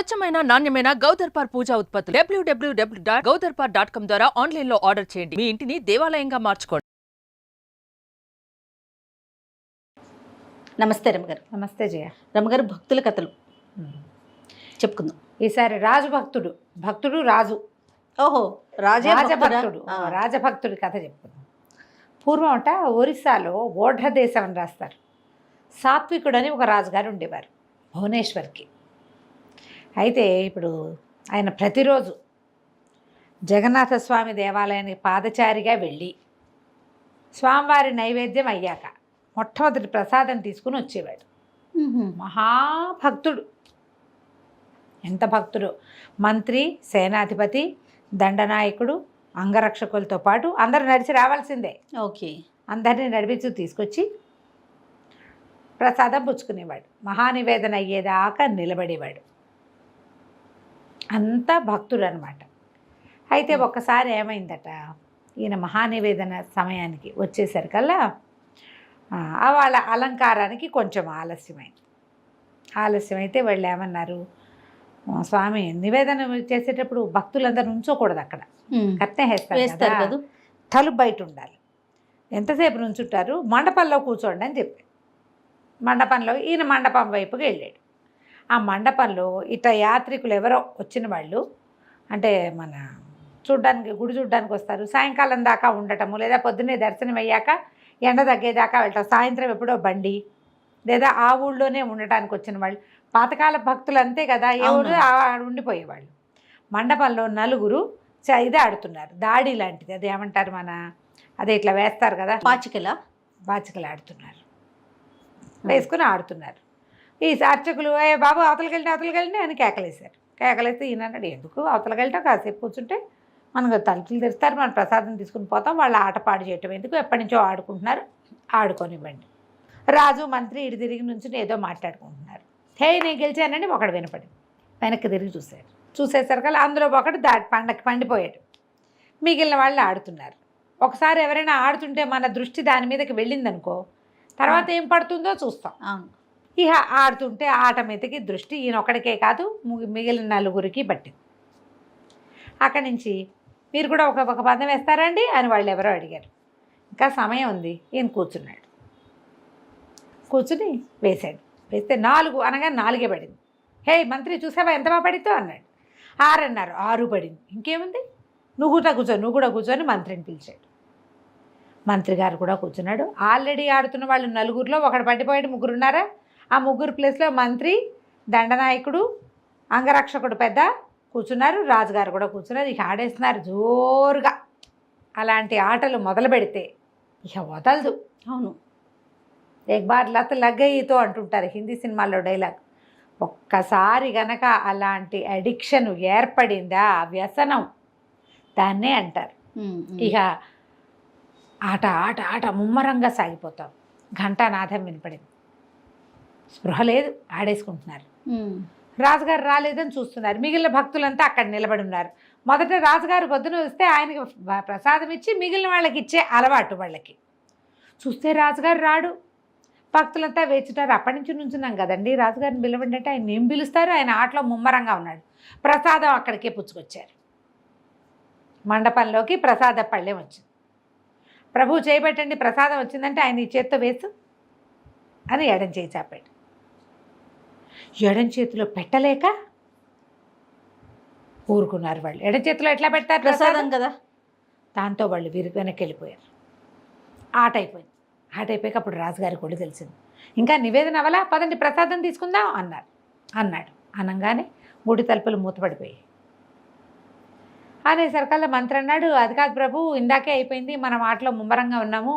స్వచ్ఛమైన నాణ్యమైన గౌదర్పార్ పూజా ఉత్పత్తులు www.gaudarpar.com ద్వారా ఆన్లైన్ లో ఆర్డర్ చేయండి. మీ ఇంటిని దేవాలయంగా మార్చుకోండి. నమస్తే రమగారు. నమస్తే జయ. రమగారు, భక్తుల కథలు చెప్పుకుందాం. ఈసారి రాజు భక్తుడు రాజు. ఓహో, రాజభక్తుడు రాజభక్తుడి కథ చెప్పుకుందాం. పూర్వం అట ఒరిస్సాలో ఓఢ్ర దేశం అని రాస్తారు. సాత్వికుడు అని ఒక రాజుగారు ఉండేవారు భువనేశ్వర్కి. అయితే ఇప్పుడు ఆయన ప్రతిరోజు జగన్నాథ స్వామి దేవాలయానికి పాదచారిగా వెళ్ళి స్వామివారి నైవేద్యం అయ్యాక మొట్టమొదటి ప్రసాదం తీసుకుని వచ్చేవాడు. మహాభక్తుడు. ఎంత భక్తుడు! మంత్రి, సేనాధిపతి, దండనాయకుడు, అంగరక్షకులతో పాటు అందరూ నడిచి రావాల్సిందే. ఓకే. అందరినీ నడిపించు తీసుకొచ్చి ప్రసాదం పుచ్చుకునేవాడు. మహానివేదన అయ్యేదాకా నిలబడేవాడు. అంతా భక్తుడు అనమాట. అయితే ఒక్కసారి ఏమైందట, ఈయన మహానివేదన సమయానికి వచ్చేసరికల్లా వాళ్ళ అలంకారానికి కొంచెం ఆలస్యమైతే వాళ్ళు ఏమన్నారు, స్వామి నివేదన చేసేటప్పుడు భక్తులందరూ ఉంచోకూడదు, అక్కడ కట్నే వేస్తారు కదా, తలుపు బయట ఉండాలి. ఎంతసేపు నుంచుంటారు, మండపంలో కూర్చోండి అని చెప్పి మండపంలో ఈయన మండపం వైపుకి వెళ్ళాడు. ఆ మండపంలో ఇట్లా యాత్రికులు ఎవరో వచ్చిన వాళ్ళు, అంటే మన గుడి చూడ్డానికి వస్తారు, సాయంకాలం దాకా ఉండటము, లేదా పొద్దున్నే దర్శనం అయ్యాక ఎండ తగ్గేదాకా వెళ్ళటం, సాయంత్రం ఎప్పుడో బండి, లేదా ఆ ఊళ్ళోనే ఉండటానికి వచ్చిన వాళ్ళు, పాతకాల భక్తులు అంతే కదా, ఏ ఊరు ఉండిపోయేవాళ్ళు. మండపంలో నలుగురు ఇది ఆడుతున్నారు, దాడి లాంటిది, అది ఏమంటారు అదే ఇట్లా వేస్తారు కదా, బాచికలు ఆడుతున్నారు, వేసుకుని ఆడుతున్నారు. ఈ అర్చకులు బాబు అవతలకి వెళ్ళి అని కేకలేస్తే ఈయన అన్నాడు, ఎందుకు అవతలకి వెళ్ళటం, కాసేపు కూర్చుంటే మనకు తలుపులు తెరుస్తారు, మనం ప్రసాదం తీసుకుని పోతాం, వాళ్ళ ఆట పాడు చేయటం ఎందుకు, ఎప్పటి నుంచో ఆడుకుంటున్నారు, ఆడుకోనివ్వండి. రాజు మంత్రి ఇటు తిరిగి నుంచి ఏదో మాట్లాడుకుంటున్నారు. హే, నేను గెలిచానని ఒకడు వినపడింది. వెనక్కి తిరిగి చూసేసరికల్లా అందులో ఒకడు పండిపోయాడు. మిగిలిన వాళ్ళు ఆడుతున్నారు. ఒకసారి ఎవరైనా ఆడుతుంటే మన దృష్టి దాని మీదకి వెళ్ళిందనుకో, తర్వాత ఏం పడుతుందో చూస్తాం. ఇక ఆడుతుంటే ఆట మీదకి దృష్టి ఈయన ఒకడికే కాదు, మిగిలిన నలుగురికి పట్టింది. అక్కడి నుంచి మీరు కూడా ఒక పందెం వేస్తారండి అని వాళ్ళు ఎవరో అడిగారు. ఇంకా సమయం ఉంది. ఈయన కూర్చుని వేశాడు. వేస్తే 4 అనగా 4 పడింది. హే మంత్రి, చూసావా ఎంత బాగా పడితో అన్నాడు. 6 అన్నారు. 6 పడింది. ఇంకేముంది, నువ్వు కూడా కూర్చొని మంత్రిని పిలిచాడు. మంత్రి గారు కూడా కూర్చున్నాడు. ఆల్రెడీ ఆడుతున్న వాళ్ళు నలుగురిలో ఒకడు పడిపోయాడు, 3 ఉన్నారా, ఆ 3 ప్లేస్లో మంత్రి, దండనాయకుడు, అంగరక్షకుడు పెద్ద కూర్చున్నారు, రాజుగారు కూడా కూర్చున్నారు. ఇక ఆడేస్తున్నారు జోరుగా. అలాంటి ఆటలు మొదలు పెడితే ఇక వదలదు. అవును, ఏక్ బార్ లత్ లగ్గయితో అంటుంటారు హిందీ సినిమాల్లో డైలాగ్. ఒక్కసారి గనక అలాంటి అడిక్షన్ ఏర్పడిందా, వ్యసనం దాన్నే అంటారు. ఇక ఆట ముమ్మరంగా సాగిపోతాం. ఘంటానాదం వినపడింది. స్పృహ లేదు, ఆడేసుకుంటున్నారు. రాజుగారు రాలేదని చూస్తున్నారు. మిగిలిన భక్తులంతా అక్కడ నిలబడి ఉన్నారు. మొదట రాజుగారు పొద్దున వస్తే ఆయనకి ప్రసాదం ఇచ్చి మిగిలిన వాళ్ళకి ఇచ్చే అలవాటు వాళ్ళకి. చూస్తే రాజుగారు రాడు. భక్తులంతా వేచుంటారు. అప్పటి నుంచి నుంచున్నాం కదండి, రాజుగారిని పిలవండి అంటే ఆయన ఏం పిలుస్తారు, ఆయన ఆటలో ముమ్మరంగా ఉన్నాడు. ప్రసాదం అక్కడికే పుచ్చుకొచ్చారు. మండపంలోకి ప్రసాద పళ్ళెం వచ్చింది. ప్రభు చేయబెట్టండి, ప్రసాదం వచ్చిందంటే ఆయన ఈ చేత్తో వేసు అని ఎడం చేయి చాపాడు. ఎడం చేతిలో పెట్టలేక ఊరుకున్నారు వాళ్ళు. ఎడం చేతిలో ఎట్లా పెడతారు ప్రసాదం కదా. దాంతో వాళ్ళు వెనక్కి వెళ్ళిపోయారు. ఆట అయిపోయాక అప్పుడు రాజుగారి కూడా తెలిసింది. ఇంకా నివేదన అవలా, పదండి ప్రసాదం తీసుకుందాం అన్నాడు. అనగానే గుడి తలుపులు మూతపడిపోయాయి. అనేసరికల్లా మంత్రి అన్నాడు, అది కాదు ప్రభు, ఇందాకే అయిపోయింది, మనం ఆటలో ముమ్మరంగా ఉన్నాము,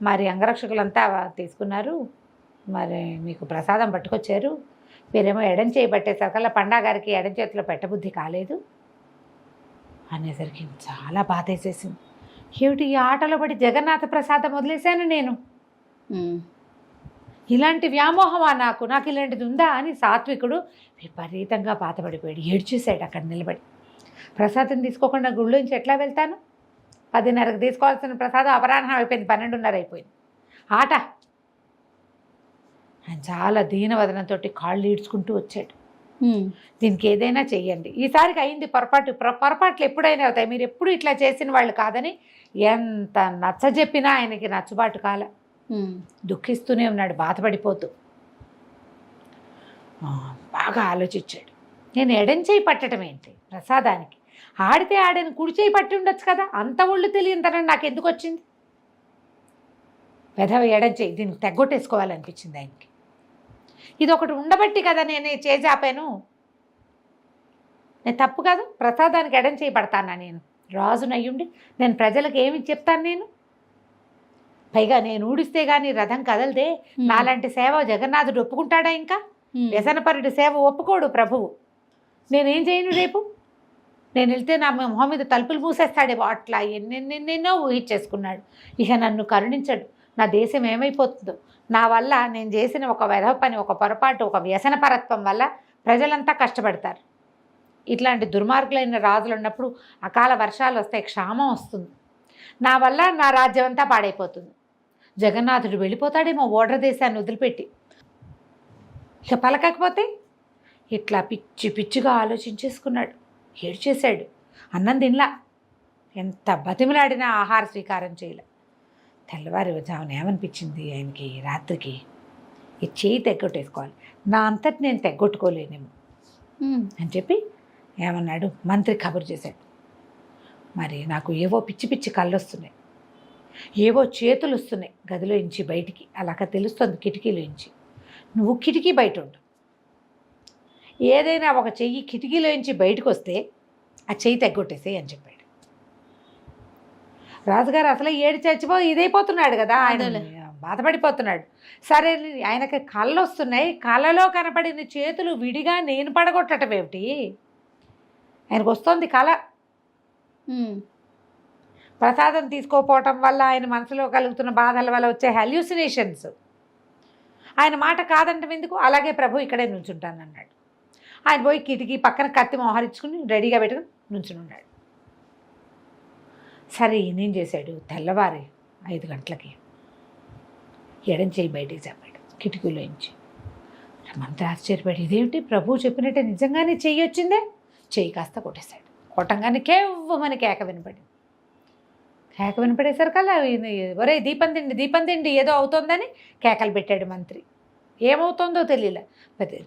మరి అంగరక్షకులంతా తీసుకున్నారు, మరి మీకు ప్రసాదం పట్టుకొచ్చారు, మీరేమో ఎడం చేయి పట్టేసరికల్లా పండాగారికి ఎడం చేతిలో పెట్టబుద్ధి కాలేదు అనేసరికి చాలా బాధ వేసేసింది. ఏమిటి, ఈ ఆటలో పడి జగన్నాథ ప్రసాదం వదిలేశాను నేను, ఇలాంటి వ్యామోహమా నాకు ఇలాంటిది ఉందా అని సాత్వికుడు విపరీతంగా బాధపడిపోయాడు. ఏడ్చేశాడు అక్కడ నిలబడి. ప్రసాదం తీసుకోకుండా గుళ్ళోంచి ఎట్లా వెళ్తాను, 10:30కి తీసుకోవాల్సిన ప్రసాదం అపరాహ్నం అయిపోయింది, 12:30 అయిపోయింది. ఆట ఆయన చాలా దీనవదనంతో కాళ్ళు ఈడ్చుకుంటూ వచ్చాడు. దీనికి ఏదైనా చెయ్యండి, ఈసారికి అయింది పొరపాటు, పొరపాట్లు ఎప్పుడైనా అవుతాయి, మీరు ఎప్పుడు ఇట్లా చేసిన వాళ్ళు కాదని ఎంత నచ్చజెప్పినా ఆయనకి నచ్చుబాటు కాల. దుఃఖిస్తూనే ఉన్నాడు, బాధపడిపోతూ. బాగా ఆలోచించాడు, నేను ఎడం చేయి పట్టడం ఏంటి ప్రసాదానికి, ఆడితే ఆడని కుడి చేయి పట్టి ఉండొచ్చు కదా, అంత ఒళ్ళు తెలియని నాకు ఎందుకు వచ్చింది, పెదవ ఎడం చేయి, దీనికి తెగ్గొట్టేసుకోవాలనిపించింది ఆయనకి. ఇది ఒకటి ఉండబట్టి కదా నేను చేజాపాను, నేను తప్పు కాదు, ప్రసాదానికి ఎడం చేయి పడతానా నేను, రాజునయ్యుండి నేను ప్రజలకు ఏమి చెప్తాను నేను, పైగా నేను ఊడిస్తే కానీ రథం కదలదే, నాలాంటి సేవ జగన్నాథుడు ఒప్పుకుంటాడా, ఇంకా వ్యసనపరుడి సేవ ఒప్పుకోడు ప్రభువు, నేనేం చేయను రేపు, నేను వెళ్తే నా మొహం మీద తలుపులు మూసేస్తాడేమో, అట్లా ఎన్నెన్నెన్నెన్నో ఊహించేసుకున్నాడు. ఇక నన్ను కరుణించడు, నా దేశం ఏమైపోతుందో, నా వల్ల నేను చేసిన ఒక వెధవ పని, ఒక పొరపాటు, ఒక వ్యసనపరత్వం వల్ల ప్రజలంతా కష్టపడతారు. ఇట్లాంటి దుర్మార్గులైన రాజులు ఉన్నప్పుడు అకాల వర్షాలు వస్తాయి, క్షామం వస్తుంది, నా వల్ల నా రాజ్యం అంతా పాడైపోతుంది, జగన్నాథుడు వెళ్ళిపోతాడేమో ఓడ్ర దేశాన్ని వదిలిపెట్టి. ఇక పలకకపోతే ఇట్లా పిచ్చి పిచ్చిగా ఆలోచించేసుకున్నాడు, ఏడ్చేశాడు, అన్నం తినలా, ఎంత బతిమలాడినా ఆహార స్వీకారం చేయలే. తెల్లవారి జామున ఏమనిపించింది ఆయనకి, రాత్రికి ఈ చేయి తెగ్గొట్టేసుకోవాలి, నా అంతటి నేను తెగ్గొట్టుకోలేనేమో అని చెప్పి ఏమన్నాడు, మంత్రి కబురు చేశాడు. మరి నాకు ఏవో పిచ్చి పిచ్చి కళ్ళు వస్తున్నాయి, ఏవో చేతులు వస్తున్నాయి గదిలో ఇంచి బయటికి, అలాగ తెలుస్తుంది కిటికీలో ఇంచి, నువ్వు కిటికీ బయట ఉండు, ఏదైనా ఒక చెయ్యి కిటికీలో ఇంచి బయటకు వస్తే ఆ చెయ్యి తెగ్గొట్టేసేయి అని చెప్పాడు. రాజుగారు అసలు ఏడు చచ్చిపో ఇదైపోతున్నాడు కదా, ఆయన బాధపడిపోతున్నాడు. సరే ఆయనకి కళ్ళు వస్తున్నాయి, కళ్ళలో కనపడిన చేతులు విడిగా నేను పడగొట్టడం ఏమిటి, ఆయనకు వస్తుంది కళ. ప్రసాదం తీసుకోపోవటం వల్ల ఆయన మనసులో కలుగుతున్న బాధల వల్ల వచ్చే హల్యూసినేషన్స్, ఆయన మాట కాదంటాం ఎందుకు, అలాగే ప్రభు ఇక్కడే నుంచుంటాను అన్నాడు. ఆయన పోయి కిటికీ పక్కన కత్తి మోహరించుకుని రెడీగా పెట్టుకుని నుంచుని ఉన్నాడు. సరే ఈయనేం చేశాడు, తెల్లవారి 5 గంటలకి ఎడం చేయి బయటికి చెప్పాడు కిటికీలో నుంచి. మంత్రి ఆశ్చర్యపడి, ఇదేమిటి ప్రభువు చెప్పినట్టే నిజంగానే చెయ్యి వచ్చిందే, చెయ్యి కాస్త కొట్టేశాడు. కొట్టంగానే కేవ్వమని కేక వినపడింది. కేక వినపడేసరికల్లా ఒరే దీపం తిండి దీపం తిండి ఏదో అవుతోందని కేకలు పెట్టాడు మంత్రి. ఏమవుతుందో తెలియలే,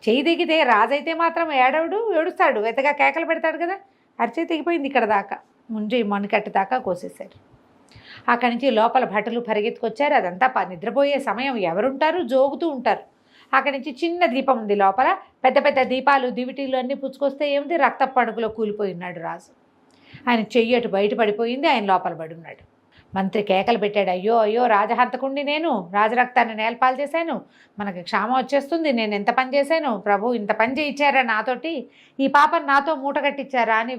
చెయ్యి దిగితే రాజైతే మాత్రం ఏడుస్తాడు, వెతగా కేకలు పెడతాడు కదా, అరిచే తెగిపోయింది ఇక్కడ దాకా, ముంజి మణికట్టు దాకా కోసేశారు. అక్కడి నుంచి లోపల భటులు పరిగెత్తుకొచ్చారు, అదంతా నిద్రపోయే సమయం, ఎవరుంటారు జోగుతూ ఉంటారు. అక్కడి నుంచి చిన్న దీపం ఉంది లోపల, పెద్ద పెద్ద దీపాలు దివిటీలు అన్నీ పుచ్చుకొస్తే ఏముంది, రక్త పడుగులో కూలిపోయి ఉన్నాడు రాజు. ఆయన చెయ్యి అటు బయట పడిపోయింది, ఆయన లోపల పడి ఉన్నాడు. మంత్రి కేకలు పెట్టాడు, అయ్యో అయ్యో రాజహంతకుండి నేను, రాజరక్తాన్ని నేలపాలు చేశాను, మనకి క్షామం వచ్చేస్తుంది, నేను ఎంత పని చేశాను, ప్రభు ఇంత పని చేయించారా నాతోటి, ఈ పాపను నాతో మూట కట్టించారా అని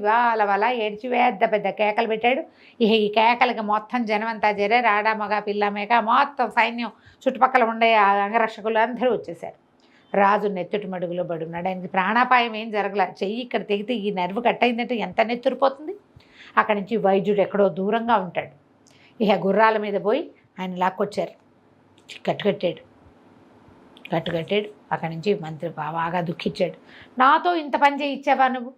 వాళ్ళ ఏడ్చి పెద్ద కేకలు పెట్టాడు. ఈ కేకలకి మొత్తం జనం అంతా చేరారు, ఆడ మగ పిల్ల మేక మొత్తం సైన్యం, చుట్టుపక్కల ఉండే అంగరక్షకులు అందరూ వచ్చేసారు. రాజు నెత్తుటి మడుగులో పడి ఉన్నాడు, ఆయనకి ప్రాణాపాయం ఏం జరగలే, చెయ్యి ఇక్కడ తెగితే ఈ నర్వు కట్ అయిందంటే ఎంత నెత్తురిపోతుంది. అక్కడి నుంచి వైద్యుడు ఎక్కడో దూరంగా ఉంటాడు. ఇక గుర్రాల మీద పోయి ఆయన లాక్కొచ్చారు, కట్టుకట్టాడు. అక్కడి నుంచి మంత్రి బాగా దుఃఖించాడు. నాతో ఇంత పని చేయించావా నువ్వు,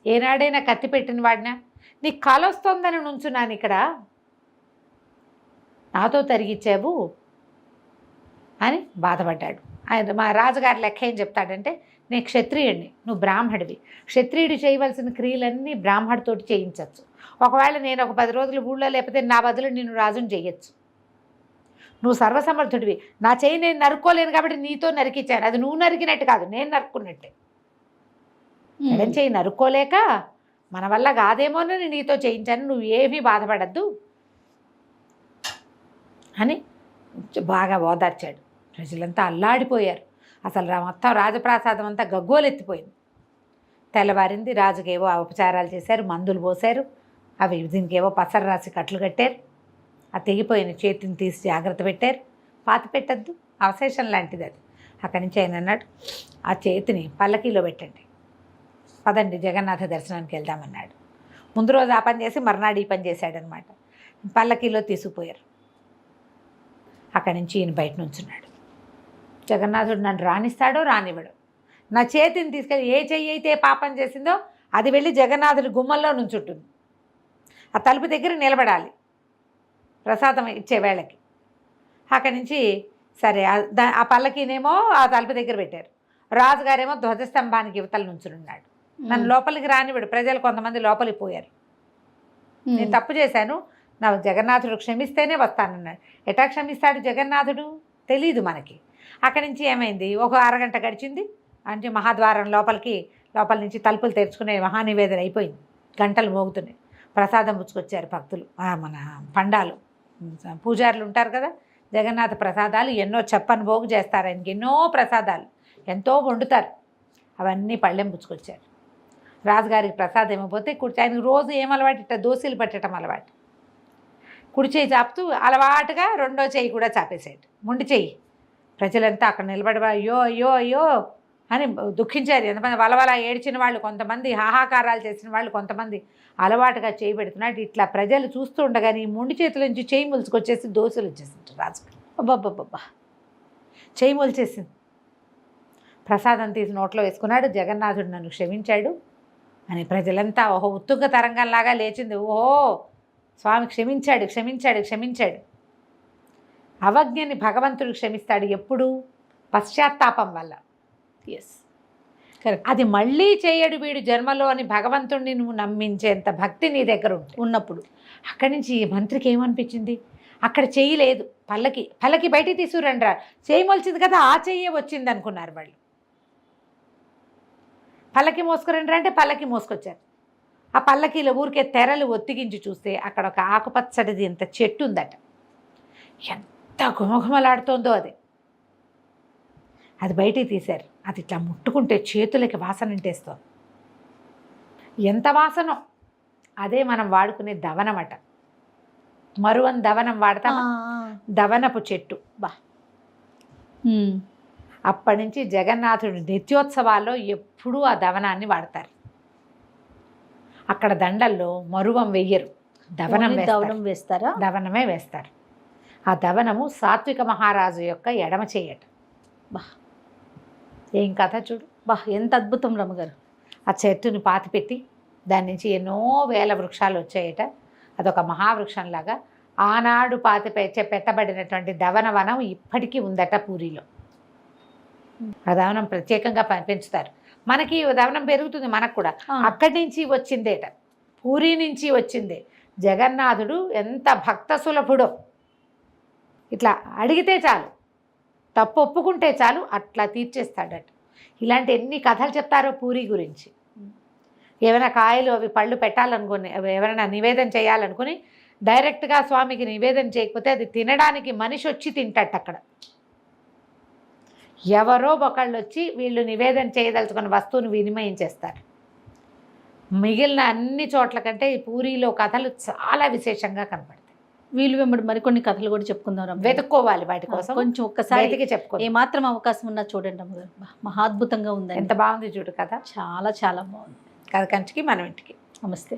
ఏనాడైనా కత్తి పెట్టిన వాడినా, నీకు కల వస్తుందని నుంచున్నాను ఇక్కడ, నాతో తరిగిచ్చావు అని బాధపడ్డాడు. ఆయన మా రాజుగారి లెక్క ఏం చెప్తాడంటే, నేను క్షత్రియుడిని, నువ్వు బ్రాహ్మడివి, క్షత్రియుడు చేయవలసిన క్రియలన్నీ బ్రాహ్మడితోటి చేయించవచ్చు. ఒకవేళ నేను ఒక 10 రోజులు ఊళ్ళో లేకపోతే నా బదులు నిన్ను రాజుని చెయ్యొచ్చు, నువ్వు సర్వసమర్థుడివి, నా చేయి నేను నరుక్కోలేను కాబట్టి నీతో నరికిచ్చాను, అది నువ్వు నరికినట్టు కాదు నేను నరుక్కున్నట్టే, ఎడం చేయి నరుక్కోలేక మన వల్ల కాదేమోనని నీతో చేయించాను, నువ్వు ఏమీ బాధపడద్దు అని బాగా ఓదార్చాడు. ప్రజలంతా అల్లాడిపోయారు, అసలు మొత్తం రాజప్రాసాదం అంతా గగ్గోలెత్తిపోయింది. తెల్లవారింది, రాజుకేవో ఉపచారాలు చేశారు, మందులు పోశారు, అవి దీనికేవో పసరు రాసి కట్లు కట్టారు, ఆ తెగిపోయిన చేతిని తీసి జాగ్రత్త పెట్టారు, పాతి పెట్టద్దు అవశేషం లాంటిది అది. అక్కడి నుంచి ఆయన అన్నాడు, ఆ చేతిని పల్లకీలో పెట్టండి, పదండి జగన్నాథ దర్శనానికి వెళ్దామన్నాడు. ముందు రోజు ఆ పని చేసి మర్నాడు ఈ పని చేశాడనమాట. పల్లకీలో తీసుకుపోయారు. అక్కడి నుంచి ఈయన బయట నుంచున్నాడు. జగన్నాథుడు నన్ను రాణిస్తాడో రానివ్వడు, నా చేతిని తీసుకెళ్ళి ఏ చెయ్యి అయితే పాపం చేసిందో అది వెళ్ళి జగన్నాథుడి గుమ్మంలో నుంచుంటుంది. ఆ తలుపు దగ్గర నిలబడాలి ప్రసాదం ఇచ్చే వేళకి. అక్కడి నుంచి సరే ఆ పల్లకినేమో ఆ తలుపు దగ్గర పెట్టారు. రాజుగారేమో ధ్వజస్తంభానికి యువతల నుంచున్నాడు. నన్ను లోపలికి రానివాడు. ప్రజలు కొంతమంది లోపలికి పోయారు. నేను తప్పు చేశాను, నా జగన్నాథుడు క్షమిస్తేనే వస్తానన్నాడు. ఎటా క్షమిస్తాడు జగన్నాథుడు తెలీదు మనకి. అక్కడి నుంచి ఏమైంది, ఒక అరగంట గడిచింది. అంటే మహాద్వారం లోపల నుంచి తలుపులు తెరుచుకునే మహానివేదన అయిపోయింది. గంటలు మోగుతున్నాయి. ప్రసాదం పుచ్చుకొచ్చారు భక్తులు. మన పండాలు పూజారులు ఉంటారు కదా, జగన్నాథ ప్రసాదాలు ఎన్నో చెప్పని పోగు చేస్తారు. ఆయనకి ఎన్నో ప్రసాదాలు ఎంతో వండుతారు. అవన్నీ పళ్ళెం పుచ్చుకొచ్చారు. రాజుగారికి ప్రసాదం ఇవ్వకపోతే ఆయనకు రోజు ఏం అలవాటు, ఇట్లా దోశలు పెట్టడం అలవాటు. కుడి చేయి చాపుతూ అలవాటుగా రెండో చేయి కూడా చాపేసాడు, ముండి చెయ్యి. ప్రజలంతా అక్కడ నిలబడి అయ్యో అయ్యో అయ్యో అని దుఃఖించారు. ఎంతమంది వలవల ఏడ్చిన వాళ్ళు, కొంతమంది హాహాకారాలు చేసిన వాళ్ళు, కొంతమంది అలవాటుగా చేయి పెడుతున్నాడు. ఇట్లా ప్రజలు చూస్తూ ఉండగానే ఈ ముండి చేతుల నుంచి చేయి ములుచుకొచ్చేసి దోశలు వచ్చేసింది రాజుగారు. అబ్బాబ్బాబ్బా, చేయి మొలిచేసింది. ప్రసాదం తీసి నోట్లో వేసుకున్నాడు. జగన్నాథుడు నన్ను క్షమించాడు అని ప్రజలంతా ఓహో ఉత్తుంగ తరంగంలాగా లేచింది. ఓహో స్వామి క్షమించాడు క్షమించాడు క్షమించాడు. అవజ్ఞని భగవంతుడు క్షమిస్తాడు ఎప్పుడు? పశ్చాత్తాపం వల్ల. Yes, correct. అది మళ్ళీ చేయడు వీడు జన్మలో అని భగవంతుడిని నువ్వు నమ్మించేంత భక్తి నీ దగ్గర ఉన్నప్పుడు. అక్కడి నుంచి మంత్రికి ఏమనిపించింది, అక్కడ చెయ్యి లేదు, పల్లకి బయటికి తీసుకురండి రా, చేయి మొలిచింది కదా ఆ చెయ్యే వచ్చింది అనుకున్నారు వాళ్ళు. పల్లకి మోసుకురండి అంటే పల్లకి మోసుకొచ్చారు. ఆ పల్లకీలో ఊరికే తెరలు ఒత్తిగించి చూస్తే అక్కడ ఒక ఆకుపచ్చడిది ఇంత చెట్టు ఉందట. ఎంత గుమగుమలాడుతోందో అది బయటికి తీశారు. అది ఇట్లా ముట్టుకుంటే చేతులకి వాసన ఇంటేస్తోంది. ఎంత వాసనో! అదే మనం వాడుకునే దవనమట. మరువన్ దవనం వాడతామా? దవనపు చెట్టు. బా, అప్పటి నుంచి జగన్నాథుడి నిత్యోత్సవాల్లో ఎప్పుడూ ఆ దవనాన్ని వాడతారు. అక్కడ దండల్లో మరువం వెయ్యరు, దవనం వేస్తారా? దవనమే వేస్తారు. ఆ దవనము సాత్విక మహారాజు యొక్క ఎడమ చేయట. బా, ఏం కథ చూడు. బా, ఎంత అద్భుతం రమ్మగారు. ఆ చెట్టుని పాతిపెట్టి దాని నుంచి ఎన్నో వేల వృక్షాలు వచ్చాయట. అదొక మహావృక్షంలాగా ఆనాడు పెట్టబడినటువంటి దవనవనం ఇప్పటికీ ఉందట పూరిలో. ఆ దవనం ప్రత్యేకంగా పెంచుతారు. మనకి దవనం పెరుగుతుంది, మనకు కూడా. అక్కడి నుంచి వచ్చిందేట, పూరి నుంచి వచ్చిందే. జగన్నాథుడు ఎంత భక్త సులభుడో. ఇట్లా అడిగితే చాలు, తప్పు ఒప్పుకుంటే చాలు, అట్లా తీర్చేస్తాడట. ఇలాంటి ఎన్ని కథలు చెప్తారో పూరి గురించి. ఏమైనా కాయలు అవి పళ్ళు పెట్టాలనుకుని, ఎవరైనా నివేదన చేయాలనుకుని డైరెక్ట్గా స్వామికి నివేదన చేయకపోతే అది తినడానికి మనిషి వచ్చి తింటట. అక్కడ ఎవరో ఒకళ్ళు వచ్చి వీళ్ళు నివేదన చేయదలుచుకున్న వస్తువును వినిమయం చేస్తారు. మిగిలిన అన్ని చోట్ల కంటే ఈ పూరిలో కథలు చాలా విశేషంగా కనపడతాయి. వీళ్ళు వెంబడి మరికొన్ని కథలు కూడా చెప్పుకుందాం. వెతుక్కోవాలి వాటి కోసం, కొంచెం ఒక్కసారి చెప్పుకో. ఏ మాత్రం అవకాశం ఉన్నా చూడండి అమ్మగారు. మహాద్భుతంగా ఉంది. ఎంత బాగుంది చూడు కదా, చాలా చాలా బాగుంది. కథ కంచికి మనం ఇంటికి. నమస్తే.